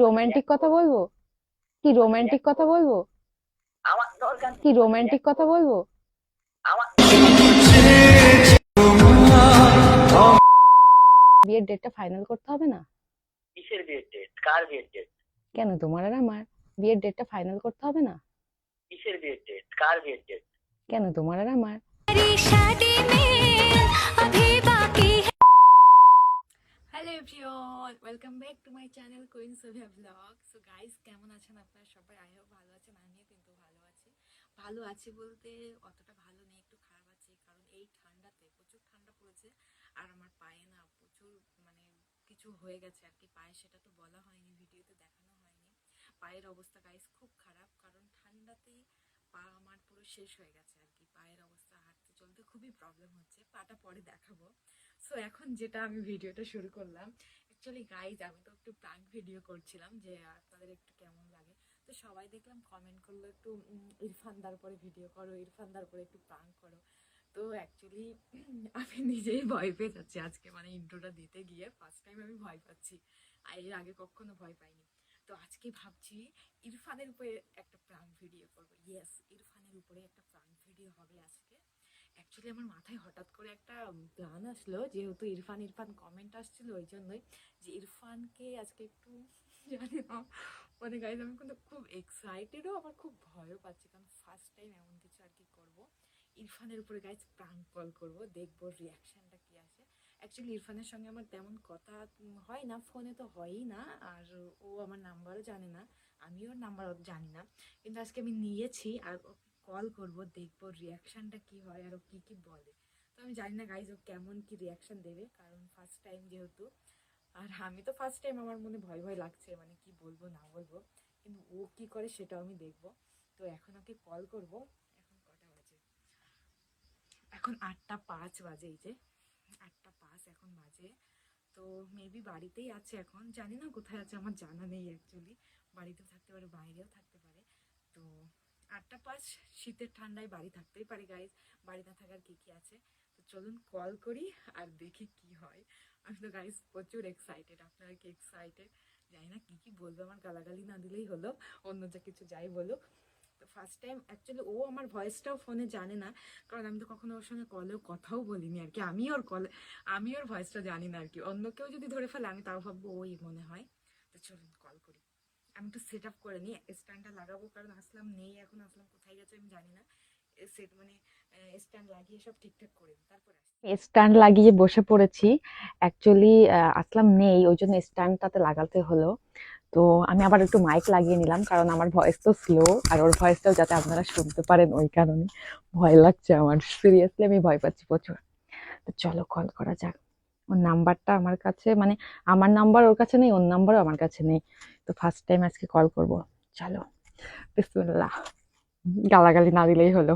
Romantic কথা বলবো? কি রোমান্টিক কথা বলবো? কি রোমান্টিক কথা বলবো? বিয়ের ডেটটা ফাইনাল করতে হবে না? কিসের বিয়ের ডেট? কার বিয়ের ডেট? কেন তোমার আর আমার বিয়ের ডেটটা ফাইনাল করতে হবে না? কিসের বিয়ের ডেট? কার বিয়ের ডেট? কেন তোমার আর আমার hello everyone, welcome back to my channel queen Sophia vlog. So guys, কেমন আছেন আপনারা সবাই? আই হোপ ভালো আছেন। আমিও কিন্তু ভালো আছি। ভালো আছি বলতে অতটা ভালো নেই, একটু খারাপ আছি, কারণ এই ঠান্ডাতে প্রচুর ঠান্ডা পড়েছে। আর আমার পায়ে না প্রচুর কিছু হয়ে গেছে আর কি পায়ে, সেটা তো বলা হয়নি, ভিডিওতে দেখানো হয়নি। পায়ের অবস্থা গাইস খুব খারাপ, কারণ ঠান্ডাতেই পা আমার পুরো শেষ হয়ে গেছে আর কি। পায়ের অবস্থা হাঁটতে চলতে খুবই প্রবলেম হচ্ছে, পাটা পরে দেখাবো। সো এখন যেটা আমি ভিডিওটা শুরু করলাম, অ্যাকচুয়ালি গাইজ আমি তো একটু প্রাঙ্ক ভিডিও করছিলাম যে আপনাদের একটু কেমন লাগে। তো সবাই দেখলাম কমেন্ট করলো একটু ইরফানদার পরে ভিডিও করো, ইরফানদার পরে একটু প্রাঙ্ক করো। তো অ্যাকচুয়ালি আমি নিজেই ভয় পেয়ে যাচ্ছি আজকে, ইন্ট্রোটা দিতে গিয়ে ফার্স্ট টাইম আমি ভয় পাচ্ছি, আর এর আগে কখনো ভয় পাইনি। তো আজকে ভাবছি ইরফানের উপরে একটা প্রাঙ্ক ভিডিও করবো। ইয়েস, ইরফানের উপরে একটা প্রাঙ্ক ভিডিও হবে আজকে। অ্যাকচুয়ালি আমার মাথায় হঠাৎ করে একটা প্ল্যান আসলো, যেহেতু ইরফান ইরফান কমেন্ট আসছিল, ওই জন্যই যে ইরফানকে আজকে একটু জানি না, গাইজ আমি কিন্তু খুব এক্সাইটেডও, আবার খুব ভয়ও পাচ্ছি, কারণ ফার্স্ট টাইম এমন কিছু আর কি করবো। ইরফানের উপরে গাইজ প্রাঙ্ক কল করবো, দেখবো রিয়াকশনটা কি আসে। অ্যাকচুয়ালি ইরফানের সঙ্গে আমার তেমন কথা হয় না, ফোনে তো হয়ই না, আর ও আমার নাম্বারও জানে না, আমিও ওর নাম্বার জানি না। কিন্তু আজকে আমি নিয়েছি আর কল করব, দেখবো রিয়াকশনটা কি হয় আর ও কি কি বলে। তো আমি জানি না গাইজ ও কেমন কি রিয়াকশন দেবে, কারণ ফার্স্ট টাইম যেহেতু, আর আমি তো ফার্স্ট টাইম, আমার মনে ভয় ভয় লাগছে, কি বলবো না বলবো, কিন্তু ও কি করে সেটাও আমি দেখবো। তো এখন ওকে কল করব। এখন কটা বাজে? এখন 8টা 5 বাজে, এই যে 8টা 5 এখন বাজে। তো মেবি বাড়িতেই আছে, এখন জানি না কোথায় আছে, আমার জানা নেই অ্যাকচুয়ালি। বাড়িতেও থাকতে পারে, বাইরেও থাকতে পারে। তো 8টা 5, শীতের ঠান্ডায় বাড়ি থাকতেই পারে গাইজ, বাড়ি না থাকার কি কি আছে। তো চলুন কল করি আর দেখি কি হয়। আমি তো গাইজ প্রচুর এক্সাইটেড, আপনারা কি এক্সাইটেড? জানি না কি কি বলবো, আমার গালাগালি না দিলেই হলো, অন্য যা কিছু যাই বলুক। তো ফার্স্ট টাইম অ্যাকচুয়ালি ও আমার ভয়েসটাও ফোনে জানে না, কারণ আমি তো কখনো ওর সঙ্গে কলেও কথাও বলিনি আর কি। আমি ওর ভয়েসটা জানি না আর কি। অন্য কেউ যদি ধরে ফেলে আমি তাও ভাববো ওই মনে হয়। তো চলুন কল করি। আমি একটু সেট আপ করে নিই, স্ট্যান্ডটা লাগাবো, কারণ আসলাম নেই, এখন আসলাম কোথায় গেছে আমি জানি না। সেট স্ট্যান্ড লাগিয়ে সব ঠিকঠাক করে দিই, তারপর আসি। স্ট্যান্ড লাগিয়ে বসে পড়েছি। অ্যাকচুয়ালি আসলাম নেই, ওই জন্য স্ট্যান্ডটাতে লাগাতে হলো। তো আমি আবার একটু মাইক লাগিয়ে নিলাম, কারণ আমার ভয়েস তো স্লো, আর ওর ভয়েসটাও যাতে আপনারা শুনতে পারেন, ওই কারণে ভয় লাগছে আমার। সিরিয়াসলি আমি ভয় পাচ্ছি প্রচুর। তো চলো কল করা যাক। ওর নাম্বারটা আমার কাছে, আমার নাম্বার ওর কাছে নেই, ওর নাম্বারও আমার কাছে নেই। তো ফার্স্ট টাইম আজকে কল করব। চলো, বিসমিল্লাহ। গালাগালি না দিলেই হলো।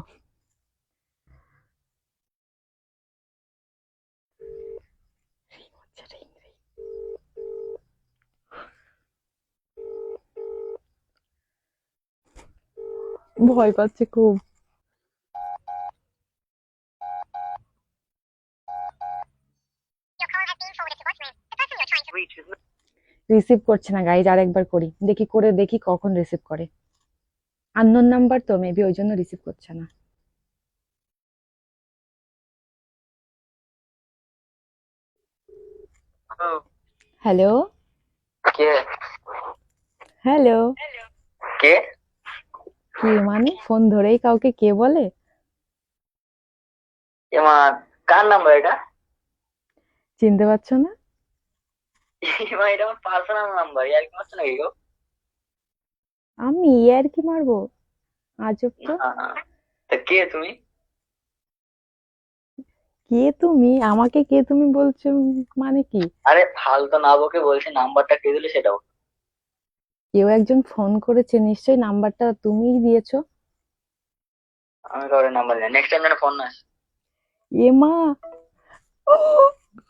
ভয় পাচ্ছে খুব। রিসিভ করছে না গাইজ, আরেকবার করি, দেখি কখন রিসিভ করে। আননোন নাম্বার তো মেবি, ওই জন্য রিসিভ করছে না। হ্যালো। কে? হ্যালো। কে? কে মানে ফোন ধরেই কাউকে কে বলে? এমা, কার নাম্বার এটা? চিনতে পারছো না? এমা, এটা আমার পার্সোনাল নাম্বার, ইয়ার কি হচ্ছে নাকি গো? আমি আর কি মারবো? আজব তো। না, তা কে তুমি? কে তুমি? আমাকে কে তুমি বলছো? মানে কি? আরে ফালতু না বকে বলছি, নাম্বারটা কে দিলে সেটাও। কেউ একজন ফোন করেছে, নিশ্চয়ই নাম্বারটা তুমিই দিয়েছো। আমি কারোর নাম্বার নেই, নেক্সট টাইম যেন ফোন না আসে। এমা,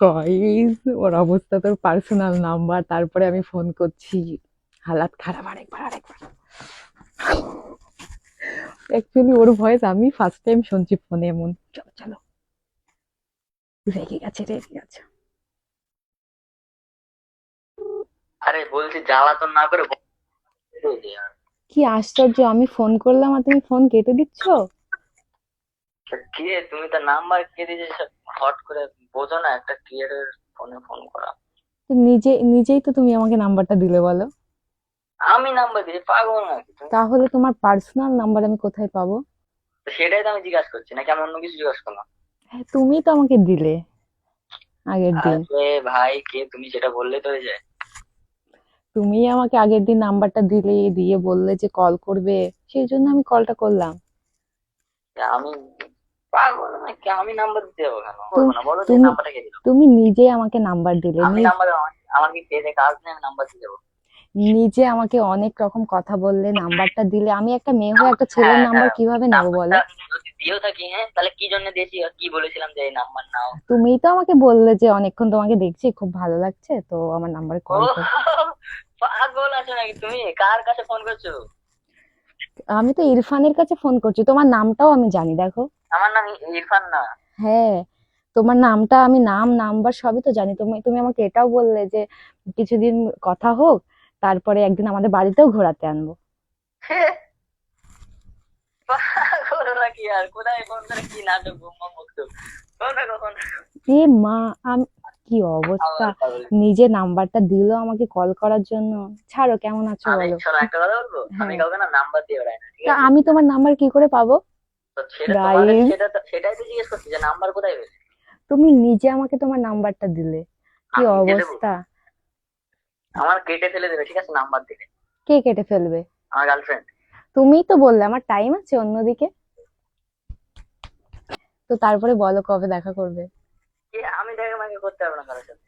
গাইস ওর অবস্থা, তোর পার্সোনাল নাম্বার, তারপরে আমি ফোন করছি। হালাত খারাপ। আরেকবার আরেকবার। অ্যাকচুয়ালি ওর ভয়েস আমি ফার্স্ট টাইম শুনছি ফোনে এমন। চলো চলো। রেগে গেছে রেগে গেছে। আরে বলছি জ্বালাতন না করে কি আশ্চর্য, আমি ফোন করলাম আর তুমি ফোন কেটে দিচ্ছ। কে তুমি তো নাম্বার কে দিয়েছো হট করে? বোঝো না একটা ক্রিয়েটর ফোনে ফোন করা। তো নিজেই তো তুমি আমাকে নাম্বারটা দিলে, বলো। আমি নাম্বার দিয়েছি, পাগল নাকি তুমি? তাহলে তোমার পার্সোনাল নাম্বার আমি কোথায় পাবো? তো সেটাই তো আমি জিজ্ঞাসা করছি, নাকি আমি অন্য কিছু জিজ্ঞাসা করলাম? হ্যাঁ, তুমি তো আমাকে দিলে আগের দিন। আরে ভাই, কে তুমি সেটা বললে তো হয়ে যায়। তুমিই আমাকে আগের দিন নাম্বারটা দিলে, দিয়ে বললে যে কল করবে, সেই জন্য আমি কলটা করলাম। আমি পাগল নাকি? আমি নাম্বার দিতে যাবো কেন? বলবো তুমি না, বলো যে তুমি নাম্বারটা কে দিল। তুমি নিজে আমাকে নাম্বার দিলে, আমি নাম্বার আমার কি পেয়ে কাজ নেই? আমি নাম্বার দিয়ে যাবো? নিজে আমাকে অনেক রকম কথা বললে, নাম্বারটা দিলে। আমি একটা মেয়ে হয়ে একটা ছেলের হ্যাঁ নাম্বার হ্যাঁ, কিভাবে নেবো বলো? নাম্বারটা যদি দিয়েও থাকি, হ্যাঁ তাহলে কি জন্য দিয়েছি আর কি বলেছিলাম যে এই নাম্বার নাও? তুমিই তো আমাকে বললে যে অনেকক্ষণ তোমাকে দেখছি, খুব ভালো লাগছে, তো আমার নাম্বারে ও কল কর। পাগল আছো নাকি তুমি? কার কাছে ফোন করছো? আমি তো ইরফানের কাছে ফোন করছি, তোমার নামটাও আমি জানি, দেখো। আমার নাম ইরফান না। হ্যাঁ, তোমার নামটা আমি, নাম্বার সবই তো জানি। তুমি তুমি আমাকে এটাও বললে যে কিছুদিন কথা হোক, তারপরে একদিন আমাদের বাড়িতেও ঘোরাতে আনবো। হে, পাগল নাকি? আর কোথায় ফোন করে কি নাটক বুম্বাম বকতো? কখন কখন এ মা, আমি কি অবস্থা! আবার পাগল। নিজে নাম্বারটা দিলো আমাকে কল করার জন্য। ছাড়ো, কেমন আছো আমি বলো। শোনো, একটা কথা বলবো, আমি হ্যাঁ, কাউকে না নাম্বার দিয়ে বেড়াই না, ঠিক তা আছে? আমি তোমার নাম্বার কি করে পাবো? তো সেটা তোমার কাছে, গাইস, সেটাই তো জিজ্ঞেস করছি যে নাম্বার কোথায় পেলে। তুমি নিজে আমাকে তোমার নাম্বারটা দিলে, কি আমি নিজে দেবো? অবস্থা! আমার কেটে ফেলে দেবে, ঠিক আছে, নাম্বার দিলে। কে কেটে ফেলবে? আমার গার্লফ্রেন্ড। তুমিই তো বললে আমার টাইম আছে অন্যদিকে। তো তারপরে বলো কবে দেখা করবে? কি আমি দেখে আমাকে করতে পারবো না কারোর সাথে?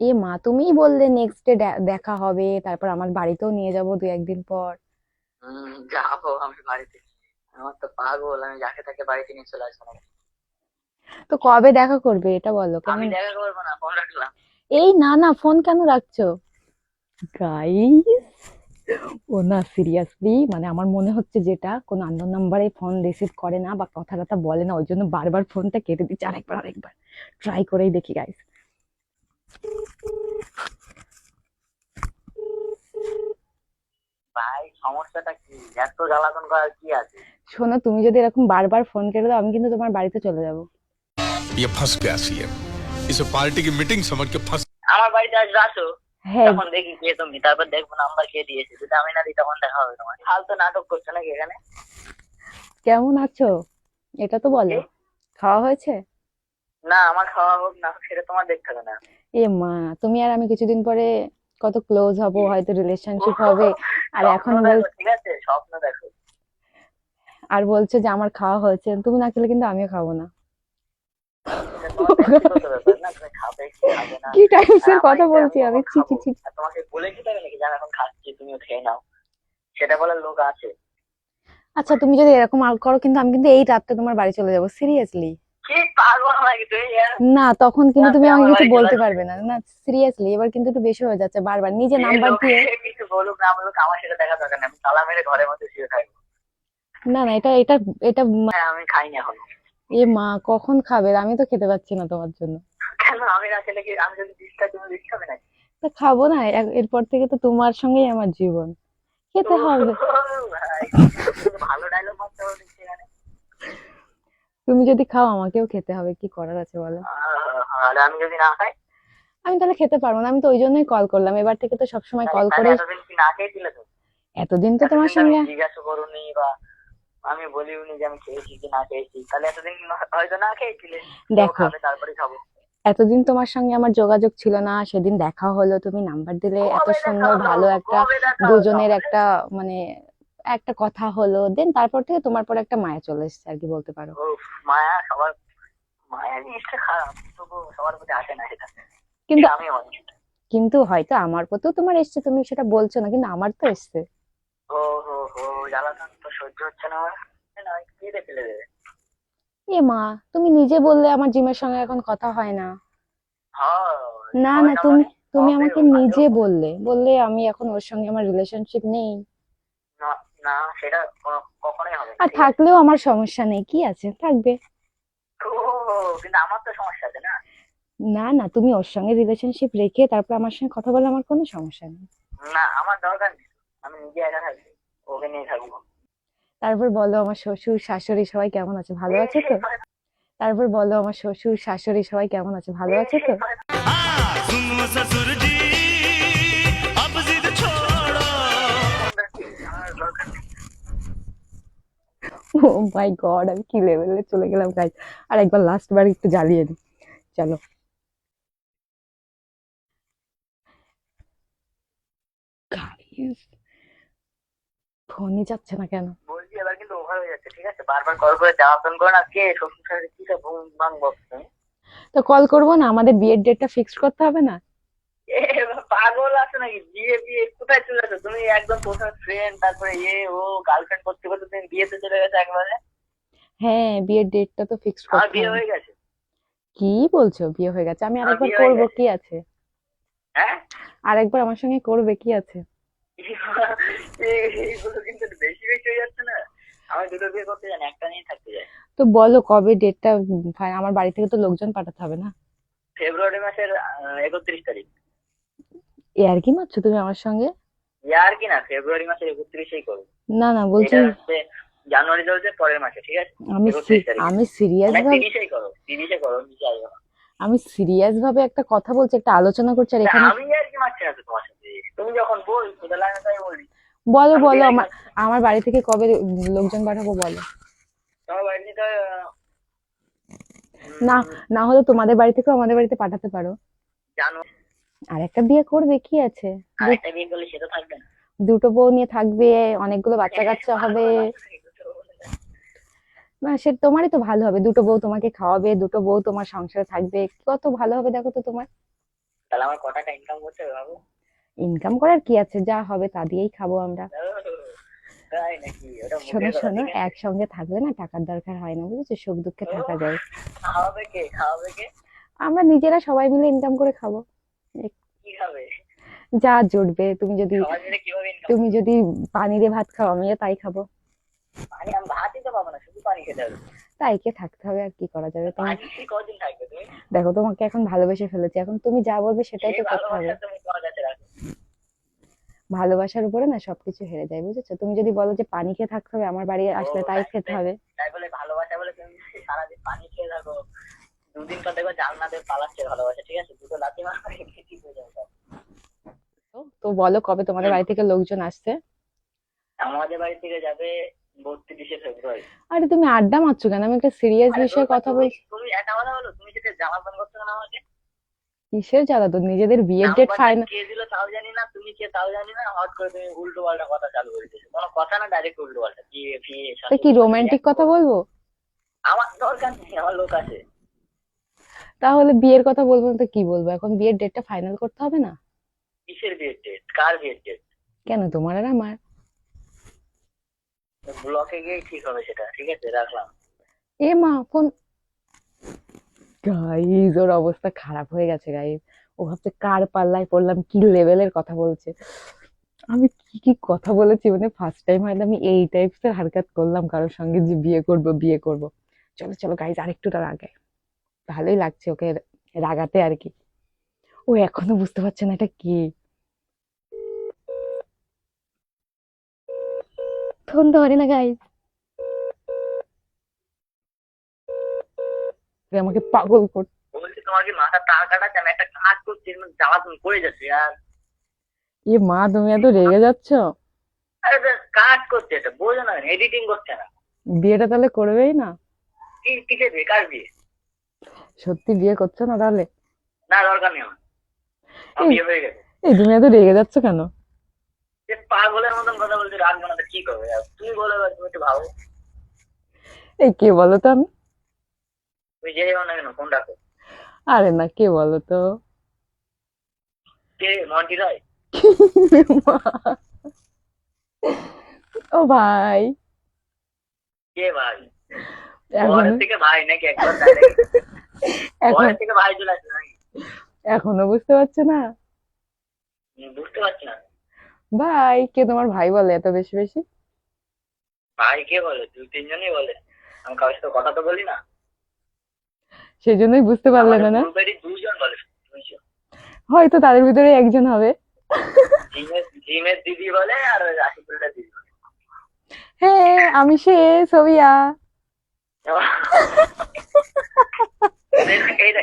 এ মা, তুমিই বললে নেক্সট ডে দেখা হবে, তারপর আমার বাড়িতেও নিয়ে যাবো 2-1 দিন পর। যাবো আমি বাড়িতে? আমার তো পাগল, আমি যাকে তাকে বাড়িতে নিয়ে চলে আসবো না। তো কবে দেখা করবে এটা বলো, আমি কেমন? দেখা করবো না, ফোন রাখলাম। এই না না, ফোন কেন রাখছো? গাইস, ও না সিরিয়াসলি, মানে আমার মনে হচ্ছে যেটা কোনো আননোন নাম্বারে ফোন রিসিভ করে না বা কথা টথা বলে না, ওই জন্য বারবার ফোনটা কেটে দিচ্ছে। আরেকবার ট্রাই করেই দেখি গাইস। ভাই সমস্যাটা কি? এত জ্বালাতন করার কি আছে? শোনো, তুমি যদি এরকম বারবার ফোন কেটে দাও, আমি কিন্তু তোমার বাড়িতে চলে যাব। ये फंस गया सीएम। इसे पार्टी की मीटिंग समझ के फंस। আমার বাড়িতে আসবে, আসো। হ্যাঁ, তখন দেখি কে তুমি, তারপর দেখবো নাম্বার কে দিয়েছে। যদি আমি না দিই তখন দেখা হবে তোমার। ফালতু নাটক করছো নাকি এখানে? কেমন আছো এটা তো বলো। কি? খাওয়া হয়েছে? না, আমার খাওয়া হোক না হোক সেটা তোমার দেখতে হবে না। এ মা, তুমি আর আমি কিছুদিন পরে কত ক্লোজ হব, হয়তো রিলেশনশিপ হবে। আর স্বপ্ন এখন দেখো, ঠিক আছে, স্বপ্ন দেখো। বলছো যে আমার খাওয়া হয়েছে, তুমি না খেলে কিন্তু আমিও খাবো না। এটা তোমার ব্যক্তিগত ব্যাপার না, তুমি খাবে কি খাবে না। কি আর টাইপসের আমার কথা ইচ্ছে বলছি আমি আমি, কখন ছি ছি খাবো। ছি। আর তোমাকে বলে দিতে হবে নাকি যে আমি এখন খাচ্ছি তুমিও খেয়ে নাও? সেটা বলার লোক আছে? আচ্ছা, তুমি যদি এরকম আর করো, কিন্তু আমি কিন্তু এই রাতটা তোমার বাড়ি চলে যাবো, সিরিয়াসলি। কি পাগল নাকি তুমি? না, তখন কিন্তু তুমি রাতে আমাকে আমার কিছু বাড়ি চলে বলতে আসবে? পারবে না। না, সিরিয়াসলি, এবার কিন্তু একটু বেশি হয়ে যাচ্ছে, বারবার নিজে যে নাম্বার লোকে দিয়ে। কিছু বলুক না বলুক, আমার সেটা দেখা দরকার নেই। আমি তালা মেরে ঘরের মধ্যে শুয়ে থাকবো। না না, এটা এটা এটা হ্যাঁ, আমি খাইনি এখন। এ মা, কখন খাবে? আমি তো খেতে পাচ্ছি না তোমার জন্য। কেন? আমি না খেলে কি, আমি যদি দিস খাই তুমি দিস খাবে নাকি? তা খাবো না, এরপর থেকে তো তোমার সঙ্গেই আমার জীবন, ও খেতে হবে। ভাই, তুমি ভালো ডায়লগ মারতে হবে দেখছি এখানে। তুমি যদি খাও আমাকেও খেতে হবে, কি করার আছে বলো। আর আমি যদি না খাই? আমি তাহলে খেতে পারবো না, আমি তো ওই জন্যই কল করলাম, এবার থেকে তো সবসময় কল তাহলে করে। এতদিন কি না খেয়েছিলে তো? এতদিন তো তোমার এতদিন তো আমি সঙ্গে, জিজ্ঞাসা করুনি বা আমি বলিওনি যে আমি খেয়েছি কি না খেয়েছি। তাহলে এতদিন হয়তো না খেয়েছিলে। তো দেখো, খাবে, তারপরে খাবো। এতদিন তোমার সঙ্গে আমার যোগাযোগ ছিল না, সেদিন দেখা হলো, তুমি নাম্বার দিলে, এত কবে দেখা সুন্দর হলো? ভালো একটা কবে দেখা হলো দুজনের আমাদের? একটা, মানে একটা কথা হলো, দেন তারপর থেকে তোমার পর একটা মায়া চলে এসেছে আর কি বলতে পারো। ও, মায়া সবার, মায়া জিনিসটা খারাপ, তবু সবার প্রতি আসে না সেটা। কিন্তু আমি অনেক। কিন্তু হয়তো আমার প্রতিও তোমার এসছে, তুমি সেটা বলছো না, কিন্তু আমার তো এসছে। ও হো হো, জ্বালাতন তো সহ্য হচ্ছে না আমার। না, কি রে ফেলে দেবে? এ মা, তুমি নিজে বললে আমার জিমের সঙ্গে এখন কথা হয় না। হ্যাঁ, না হয় না, না তুমি মানে? তুমি হবে আমাকে আগেও। নিজে বললে বললে আমি এখন ওর সঙ্গে আমার রিলেশনশিপ নেই। না না, সেটা কখনোই হবে না, আর ঠিক আছে? থাকলেও আমার সমস্যা নেই, কি আছে, থাকবে। ও, কিন্তু আমার তো সমস্যা আছে না। না না, তুমি ওর সঙ্গে রিলেশনশিপ রেখে তারপর আমার সঙ্গে কথা বলে আমার কোনো সমস্যা নেই। না আমার দরকার নেই, আমি নিজে একা থাকবো, ওকে নিয়ে থাকবো। তারপর বলো আমার শ্বশুর শাশুড়ি সবাই কেমন আছে, ভালো আছে তো? তারপর বলো আমার শ্বশুর শাশুড়ি সবাই কেমন আছে, ভালো আছে তো? सुनो ससुर जी अब जिद छोड़ो। আমার দরকার নেই। ও মাই গড, আমি কি লেভেলে চলে গেলাম গাইস। আর একবার লাস্ট বার একটু জ্বালিয়ে দিই, চলো। গাইস, ফোনই যাচ্ছে না কেন? বলছি এবার কিন্তু ওভার হয়ে যাচ্ছে, ঠিক আছে? বারবার কল করে যাওয়া ফোন করো না, কে শ্বশুর শাশুড়ি কি সব ভুং ভাং বকছে? তো কল করবো না, আমাদের বিয়ের ডেটটা ফিক্সড করতে হবে না? এ পাগল আছে নাকি? বিয়ে বিয়ে কোথায় চলে যাচ্ছে তুমি? একদম প্রথমে ফ্রেন্ড, তারপরে ও গার্লফ্রেন্ড করতে করতে তুমি বিয়েতে চলে গেছে একবারে। হ্যাঁ, বিয়ের ডেটটা তো ফিক্সড আমার করতে বিয়ে হবে। হয়ে গেছে। কি বলছো, বিয়ে হয়ে গেছে? আমি আমার আরেকবার বিয়ে হয়ে করবো, গেছে। কি আছে? হ্যাঁ আরেকবার আমার সঙ্গে করবে, কি আছে? এইগুলো কিন্তু বেশি বেশি হয়ে যাচ্ছে না? আমি দুটো বিয়ে করতে জানি, একটা নিয়ে থাকতে চাই। তো বলো কবে ডেটটা, আমার বাড়ি থেকে তো লোকজন পাঠাতে হবে না? ফেব্রুয়ারি মাসের 31 তারিখ। এ আর কি মারছো তুমি আমার সঙ্গে? ইয়ার কি না, ফেব্রুয়ারি মাসের 31-এই করবো। না না, বলছি এটা হচ্ছে জানুয়ারি চলছে, পরের মাসে, ঠিক আছে? আমি 31 তারিখে। আমি সিরিয়াস মানে ভাবে, 30-এই করো, 30-এ করো, নিচে আসবে না। আমি সিরিয়াস ভাবে একটা কথা বলছি, একটা আলোচনা করছি, আর তা এখানে আমি আর কি মারছি না তো তোমার সাথে, তুমি যখন বলছো তাহলে আমি তাই বলি। বলো আমি বলো বিয়ে আমার আমার বাড়ি থেকে কবে লোকজন পাঠাবো বলো? তোমার বাড়ি থেকে না, না হলে তোমাদের বাড়ি থেকেও আমাদের বাড়িতে পাঠাতে পারো। জানো, আর একটা বিয়ে করবে, কি আছে? আরেকটা বিয়ে করলে সেটা থাকবে না। দুটো বউ নিয়ে থাকবে, অনেকগুলো বাচ্চা কাচ্চা হবে। না, সে তোমারই তো ভালো হবে, দুটো বউ তোমাকে খাওয়াবে, দুটো বউ তোমার সংসারে থাকবে, কত ভালো হবে দেখো তো তোমার। তাহলে আমার ক টাকা ইনকাম করতে হবে ভাবো। ইনকাম করার কি আছে, যা হবে তা দিয়েই খাবো আমরা। তাই নাকি? ওটা শোনো মুখের কথা, শোনো, ঠিক আছে? একসঙ্গে থাকলে না টাকার দরকার হয় না, বুঝেছো? সুখ দুঃখে থাকা যায়। খাওয়াবে কে, খাওয়াবে কে? আমরা নিজেরা সবাই মিলে ইনকাম করে খাবো। কি খাবে? যা জুটবে, তুমি যদি সবাই মিলে কিভাবে ইনকাম? তুমি যদি পানি দিয়ে ভাত খাও, আমিও তাই খাবো। পানি আমি ভাতই তো পাবো না, শুধু পানি খেতে হবে। তাই কে থাকতে হবে, আর কি করা যাবে? তুমি পানি খেয়ে কদিন থাকবে তুমি? দেখো, তোমাকে এখন ভালোবেসে ফেলেছি, এখন তুমি যা বলবে সেটাই এই তো করতে হবে। ভালোবাসা তুমি তোমার কাছে রাখো। ভালোবাসার উপরে না সবকিছু হেরে যায়, বুঝেছো? তুমি যদি বলো যে পানি খেয়ে থাকতে হবে, আমার বাড়ি আসলে তাই খেতে হবে। তাই বলে ভালোবাসা বলে তুমি সারাদিন পানি খেয়ে থাকো, দুদিন পর দেখো জানলাতে পালাচ্ছে ভালোবাসা, ঠিক আছে? দুটো লাথি মারো, ঠিক হয়ে যাবে সব। তো বলো কবে তোমাদের বাড়ি থেকে লোকজন আসছে? আমাদের বাড়ি থেকে যাবে 32শে ফেব্রুয়ারি। আরে তুমি আড্ডা মারছো কেন? আমি একটা সিরিয়াস আরে বিষয়ে কথা তুমি বলছি। তুমি একটা কথা বলো, তুমি যেটা জ্বালাতন করছো না আমাকে, কিসের জ্বালা? তো নিজেদের বিয়ের ডেট নাম্বারটা ফাইনাল। কে দিল তাও জানি না, তুমি কে তাও জানি না, হট করে তুমি উল্টো পাল্টা কথা চালু করে দিয়েছো। কোনো কথা না, ডাইরেক্ট উল্টো পাল্টা বিয়ে ফিয়ে তো কি রোমান্টিক কথা বলবো? আমার দরকার নেই, আমার লোক আছে। তাহলে বিয়ের কথা বলবো না তো কি বলবো? এখন বিয়ের ডেটটা ফাইনাল করতে হবে না? কিসের বিয়ের ডেট? কার বিয়ের ডেট? কেন, তোমার আর আমার? ব্লকে গিয়ে ঠিক হবে সেটা, ঠিক আছে? রাখলাম। এ মা, ফোন। গাইজ, ওর অবস্থা খারাপ হয়ে গেছে গাইজ। ও ভাবছে কার পাল্লায় পড়লাম, কি লেভেলের কথা বলছে। আমি কি কি কথা বলেছি, মানে ফার্স্ট টাইম হয়তো আমি এই টাইপস এর হারকাত করলাম কারোর সঙ্গে, যে বিয়ে করব বিয়ে করব। চলো চলো গাইজ, আরেকটু আগে। ভালোই লাগছে ওকে রাগাতে আর কি। ও এখনো বুঝতে পারছে না এটা কি। ফোন ধরে না গাইজ, আমাকে পাগল কর। বলছি তোমার কি মাথা টাকাটা আছে? আমি একটা কাজ করছি, জ্বালাতন করে যাচ্ছি আর। এ মা, তুমি এত রেগে যাচ্ছ? আরে কাজ করছে, এটা বোঝো না? এডিটিং করছে না? বিয়েটা তাহলে করবেই না? কিসের বিয়ে, কার বিয়ে? সত্যি বিয়ে করছো না তাহলে? না দরকার নেই আমার, আমার এই বিয়ে হয়ে গেছে। এই তুমি এত রেগে যাচ্ছ কেন? যে পাগলের মতন কথা বলছি, রাখবো না তো কি করবে? আর তুমি বলো এবার, তুমি একটু ভাবো। এই কে বলো তো? আমি তুমি যে যাও না কেন, ফোন রাখো। আরে না, কে বলো তো? কে, মন্টি রায়? ও ভাই, কে ভাই? এখন বরের থেকে ভাই নাকি একবার direct? এখন বরের থেকে ভাই চলে আসছে নাকি? এখনো বুঝতে পারছো না? বুঝতে পারছি না। ভাই, কে তোমার ভাই বলে এত বেশি বেশি? ভাই কে বলে? 2-3 জনই বলে, আমি কারোর সাথে কথা তো বলি না। সেই জন্যই বুঝতে পারলেন না। গ্রুপেরই 2 জন বলে, 2 জন। হয়তো তাদের ভিতরে একজন হবে। জিমের দিদি বলে আর ওই রাশিদুলটা দিদি বলে। হ্যাঁ, আমি সে সোভিয়া।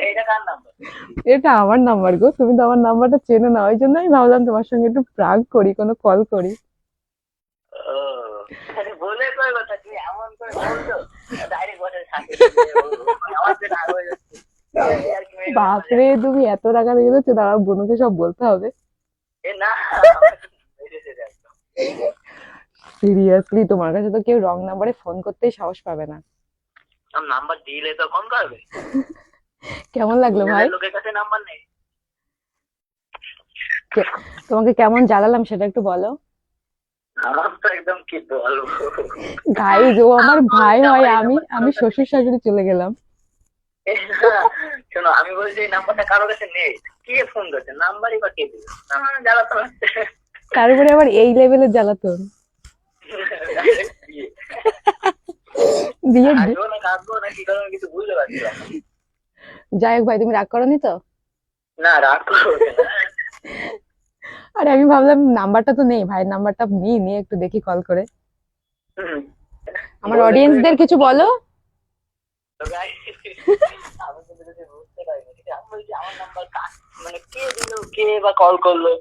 এটা কার নাম্বার? এটা আমার নাম্বার গো, তুমি তো আমার নাম্বারটা চেনো না, ওই জন্যই ভাবলাম তোমার সঙ্গে একটু প্রাঙ্ক করি, কোনো কল করি। ও, আরে বলে কই কথা, তুমি এমন করে বলছো ডাইরেক্ট বসে থাকে। আমার তো রাগ হয়ে যাচ্ছে। আর কি মেরে বাপরে, তুমি এত টাকা দিয়ে দিচ্ছ, দাঁড়াও বোনকে সব বলতে হবে। এ না, আমার মেরেছে একদম। সিরিয়াসলি, তোমার কাছে তো কেউ রং নাম্বারে ফোন করতেই সাহস পাবে না। আমার নাম্বার দিলে তো ফোন করবে। কেমন লাগলো ভাই? লোকের কাছে নাম্বার নেই। তোমাকে কেমন জ্বালালাম সেটা একটু বলো। আমার তো একদম কি বলবো। গাইজ, ও আমার ভাই হয়, আমি শ্বশুর শাশুড়ি চলে গেলাম। শোনো, আমি বলছি এই নাম্বারটা কারো কাছে নেই, কে ফোন করছে, নাম্বারই বা কে দিল, আমার জ্বালাতো লাগছে। তারপরে আবার এই লেভেলের জ্বালাতন। দিয়ে হাসবো না কাঁদবো না কি করবো কিছু বুঝতে পারছি না। যাই হোক ভাই, তুমি রাগ করোনি তো? না, রাগ করবো না। আরে আমি ভাবলাম নাম্বারটা তো নেই, ভাইয়ের নাম্বারটা নিয়ে একটু দেখি কল করে। হুম। আমার অডিয়েন্সদের কিছু বলো। তো guys, আমি কিন্তু কিছু বুঝতে পারিনি, ঠিক আছে? আমি বলছি আমার নাম্বার মানে কে দিল, কে বা কল করলো,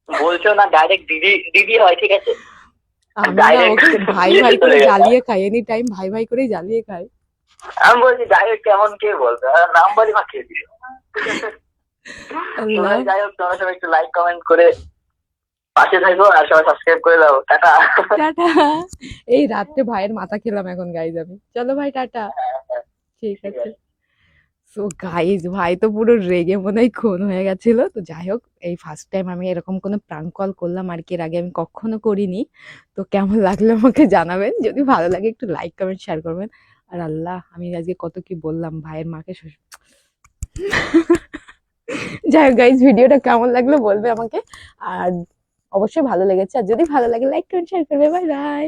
বলছো না ডাইরেক্ট দিদি দিদি হয়, ঠিক আছে? আমরা Direct ওকে ভাই ভাই করে জ্বালিয়ে খাই, এনি টাইম ভাই ভাই করেই জ্বালিয়ে খাই। আমি বলছি ডাইরেক্ট কেমন কে বলতো, নাম্বারই বা কে দিল। আল্লাহ। যাই হোক, তোমরা সবাই একটু লাইক কমেন্ট করে পাশে থাকো আর সবাই সাবস্ক্রাইব করে দাও। টাটা। টাটা। এই রাত্রে ভাইয়ের মাথা খেলাম এখন গাইজ আমি। চলো ভাই, টাটা। ঠিক আছে। সো গাইজ, ভাই তো পুরো রেগে মনে হয় খুন হয়ে গেছিল। তো যাই হোক, এই ফার্স্ট টাইম আমি এরকম কোনো প্রাঙ্ক কল করলাম আর কি, এর আগে আমি কখনো করিনি। তো কেমন লাগলো আমাকে জানাবেন, যদি ভালো লাগে একটু লাইক কমেন্ট শেয়ার করবেন। আর আল্লাহ, আমি আজকে কত কি বললাম ভাইয়ের মাকে যাই হোক গাইজ, ভিডিওটা কেমন লাগলো বলবে আমাকে। আর অবশ্যই ভালো লেগেছে, আর যদি ভালো লাগে লাইক কমেন্ট শেয়ার করবে। Bye bye.